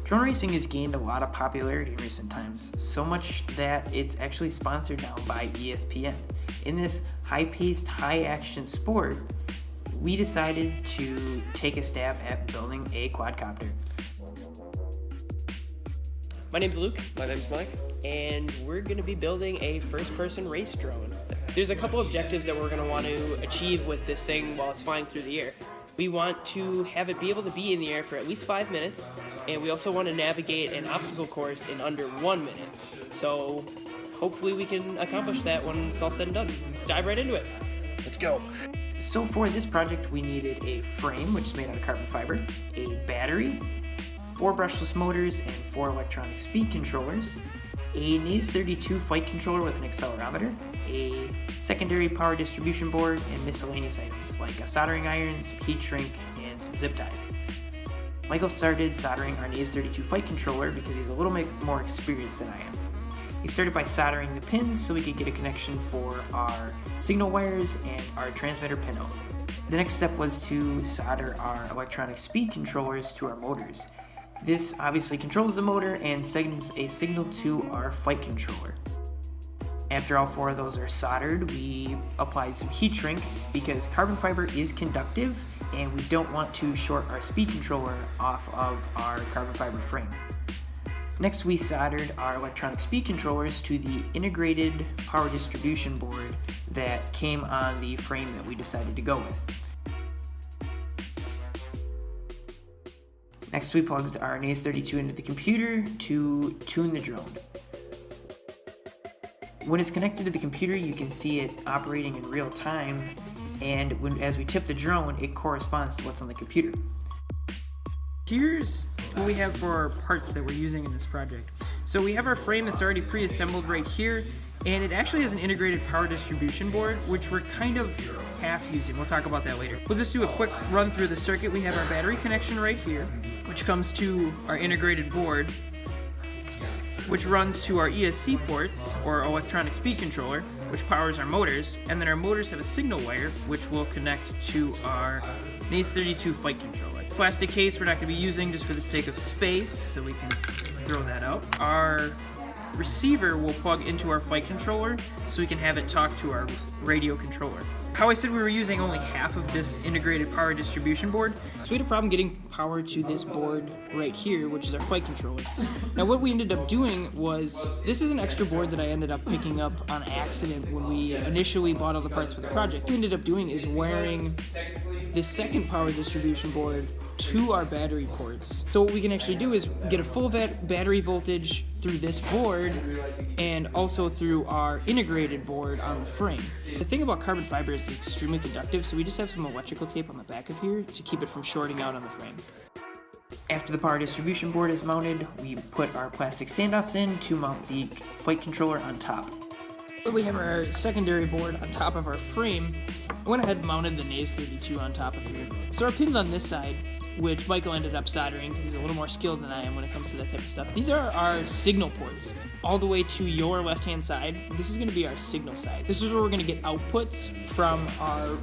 Drone racing has gained a lot of popularity in recent times, so much that it's actually sponsored now by ESPN. In this high-paced, high-action sport, we decided to take a stab at building a quadcopter. My name's Luke. My name's Mike. And we're going to be building a first-person race drone. There's a couple objectives that we're going to want to achieve with this thing while it's flying through the air. We want to have it be able to be in the air for at least 5 minutes, and we also want to navigate an obstacle course in under 1 minute. So hopefully we can accomplish that when it's all said and done. Let's dive right into it. Let's go. So for this project, we needed a frame, which is made out of carbon fiber, a battery, 4 brushless motors, and 4 electronic speed controllers, a XIXX flight controller with an accelerometer, a secondary power distribution board, and miscellaneous items like a soldering iron, some heat shrink, and some zip ties. Michael started soldering our XIXX flight controller because he's a little bit more experienced than I am. He started by soldering the pins so we could get a connection for our signal wires and our transmitter pinout. The next step was to solder our electronic speed controllers to our motors. This obviously controls the motor and sends a signal to our flight controller. After all 4 of those are soldered, we applied some heat shrink because carbon fiber is conductive and we don't want to short our speed controller off of our carbon fiber frame. Next, we soldered our electronic speed controllers to the integrated power distribution board that came on the frame that we decided to go with. Next, we plugged our XIXX into the computer to tune the drone. When it's connected to the computer, you can see it operating in real time, and as we tip the drone, it corresponds to what's on the computer. Here's what we have for our parts that we're using in this project. So we have our frame that's already pre-assembled right here, and it actually has an integrated power distribution board, which we're kind of half using. We'll talk about that later. We'll just do a quick run through the circuit. We have our battery connection right here, which comes to our integrated board, which runs to our ESC ports, or electronic speed controller, which powers our motors, and then our motors have a signal wire, which will connect to our XIXX flight controller. Plastic case we're not going to be using just for the sake of space, so we can throw that out. Our receiver will plug into our flight controller, so we can have it talk to our radio controller. How I said we were using only half of this integrated power distribution board, so we had a problem getting power to this board right here, which is our flight controller. Now what we ended up doing was, this is an extra board that I ended up picking up on accident when we initially bought all the parts for the project. What we ended up doing is wiring this second power distribution board to our battery ports. So what we can actually do is get a full battery voltage through this board and also through our integrated board on the frame. The thing about carbon fiber is it's extremely conductive, so we just have some electrical tape on the back of here to keep it from shorting out on the frame. After the power distribution board is mounted, we put our plastic standoffs in to mount the flight controller on top. We have our secondary board on top of our frame. I went ahead and mounted the XIXX on top of here. So our pins on this side, which Michael ended up soldering because he's a little more skilled than I am when it comes to that type of stuff. These are our signal ports, all the way to your left-hand side. This is going to be our signal side. This is where we're going to get outputs from our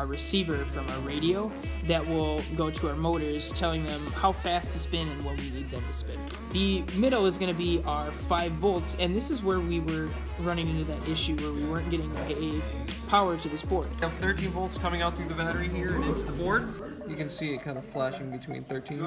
receiver from our radio that will go to our motors, telling them how fast to spin and when we need them to spin. The middle is going to be our 5 volts, and this is where we were running into that issue where we weren't getting a power to this board. We have 13 volts coming out through the battery here and into the board. You can see it kind of flashing between 13.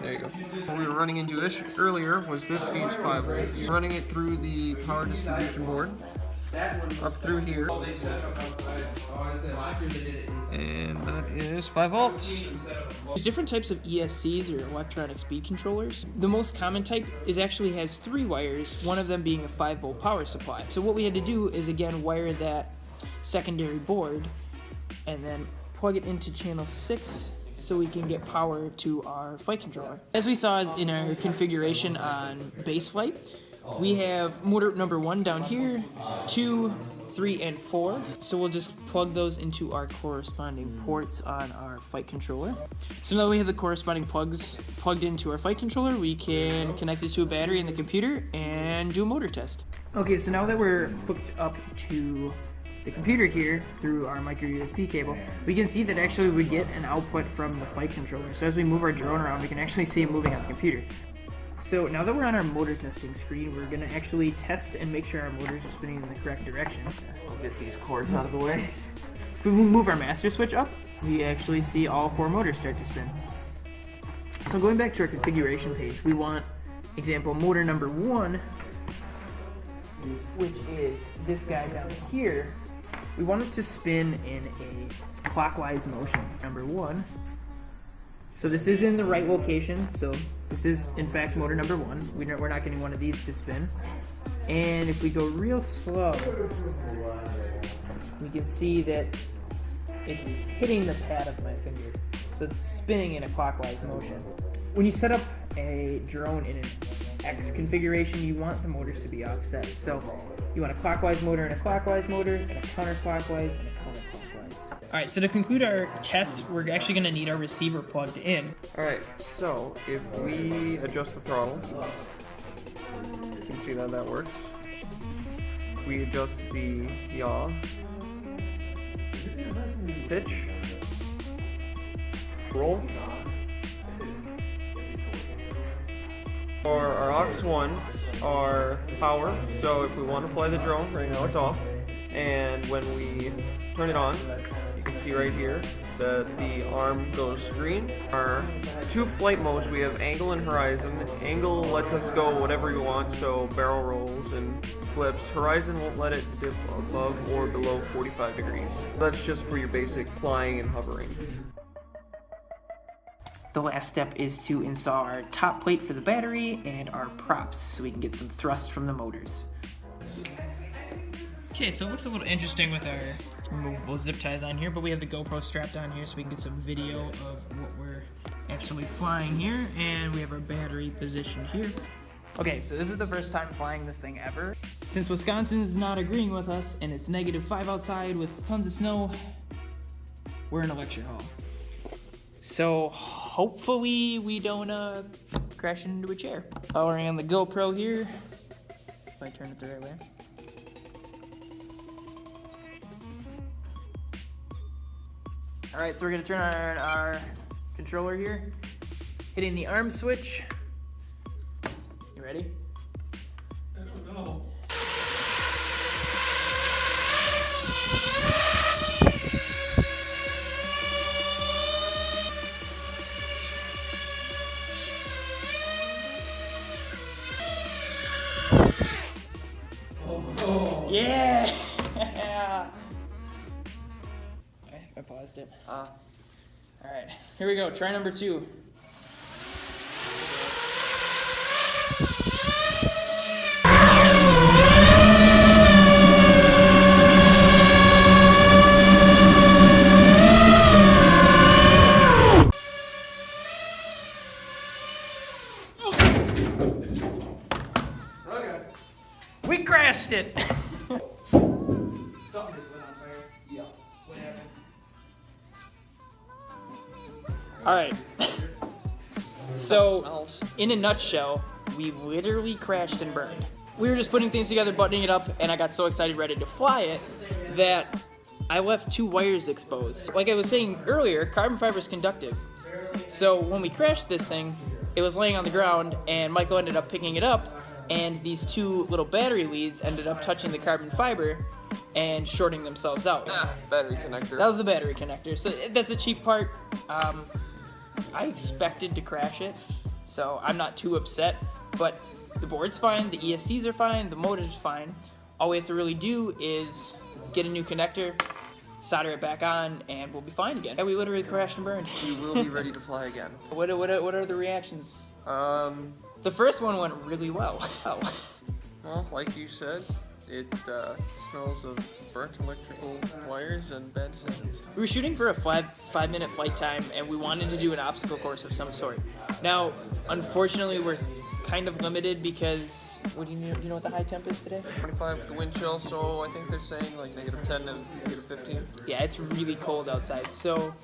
There you go. What we were running into earlier was this needs 5 volts. Running it through the power distribution board, up through here. And that is 5 volts. There's different types of ESCs or electronic speed controllers. The most common type actually has 3 wires, one of them being a 5-volt power supply. So what we had to do is again wire that secondary board and then plug it into channel 6 so we can get power to our flight controller. As we saw in our configuration on base flight, we have motor number 1 down here, 2, 3, and 4. So we'll just plug those into our corresponding ports on our flight controller. So now that we have the corresponding plugs plugged into our flight controller, we can connect it to a battery in the computer and do a motor test. Okay, so now that we're hooked up to the computer here through our micro USB cable, we can see that actually we get an output from the flight controller. So as we move our drone around, we can actually see it moving on the computer. So now that we're on our motor testing screen, we're going to actually test and make sure our motors are spinning in the correct direction. I'll get these cords out of the way. If we move our master switch up, we actually see all 4 motors start to spin. So going back to our configuration page, we want example motor number 1, which is this guy down here. We want it to spin in a clockwise motion. Number 1. So this is in the right location. So this is in fact motor number 1. We're not getting one of these to spin. And if we go real slow, we can see that it's hitting the pad of my finger. So it's spinning in a clockwise motion. When you set up a drone in an X configuration, you want the motors to be offset. So you want a clockwise motor and a clockwise motor, and a counterclockwise and a counterclockwise. All right, so to conclude our tests, we're actually gonna need our receiver plugged in. All right, so if we adjust the throttle, you can see that works. If we adjust the yaw, pitch, roll. For our aux 1, our power, so if we want to fly the drone, right now it's off, and when we turn it on, you can see right here that the arm goes green. Our 2 flight modes, we have angle and horizon. Angle lets us go whatever you want, so barrel rolls and flips. Horizon won't let it dip above or below 45 degrees. That's just for your basic flying and hovering. The last step is to install our top plate for the battery and our props so we can get some thrust from the motors. Okay, so it looks a little interesting with our removable zip ties on here, but we have the GoPro strapped on here so we can get some video of what we're actually flying here, and we have our battery positioned here. Okay, so this is the first time flying this thing ever. Since Wisconsin is not agreeing with us and it's -5 outside with tons of snow, we're in a lecture hall. So hopefully we don't crash into a chair. Powering on the GoPro here. If I turn it the right way. All right, so we're gonna turn on our controller here. Hitting the arm switch. You ready? I don't know. Yeah! I paused it. All right, here we go. Try number 2. Okay. We crashed it! Something just went on fire. Yeah. What happened? All right. So, Smells. in a nutshell, we literally crashed and burned. We were just putting things together, buttoning it up, and I got so excited, ready to fly it, that I left 2 wires exposed. Like I was saying earlier, carbon fiber is conductive. So when we crashed this thing, it was laying on the ground, and Michael ended up picking it up, and these 2 little battery leads ended up touching the carbon fiber and shorting themselves out. Battery connector. That was the battery connector. So that's a cheap part. I expected to crash it, so I'm not too upset. But the board's fine, the ESCs are fine, the motor's fine. All we have to really do is get a new connector, solder it back on, and we'll be fine again. And we literally crashed and burned. We will be ready to fly again. What are the reactions? The first one went really well. Well, like you said, it smells of burnt electrical wires and bad decisions. We were shooting for a five-minute flight time, and we wanted to do an obstacle course of some sort. Now, unfortunately, we're kind of limited because do you know what the high temp is today? 25 with the wind chill, so I think they're saying like -10 to -15. Yeah, it's really cold outside, so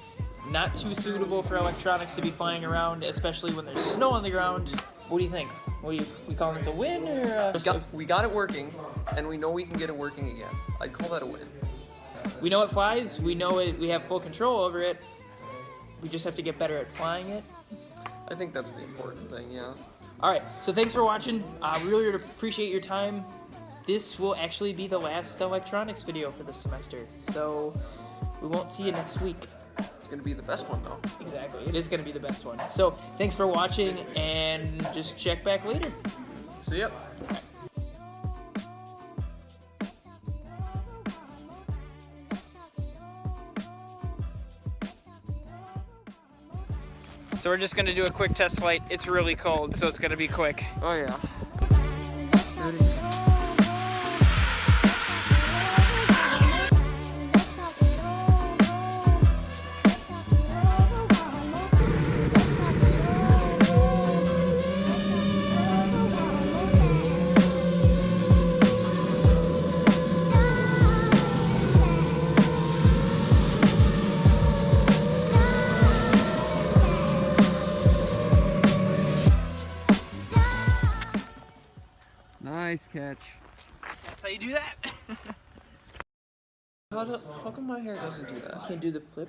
not too suitable for electronics to be flying around, especially when there's snow on the ground. What do you think? We calling this a win or We got it working, and we know we can get it working again. I'd call that a win. We know it flies. We know it. We have full control over it. We just have to get better at flying it. I think that's the important thing, yeah. All right. So thanks for watching. We really appreciate your time. This will actually be the last electronics video for this semester. So we won't see you next week. It's gonna be the best one though. Exactly. It is going to be the best one. So thanks for watching, and just check back later. See ya. So we're just going to do a quick test flight. It's really cold, so it's going to be quick. Oh yeah. Nice catch. That's how you do that. How come my hair doesn't do that? Can't do the flip.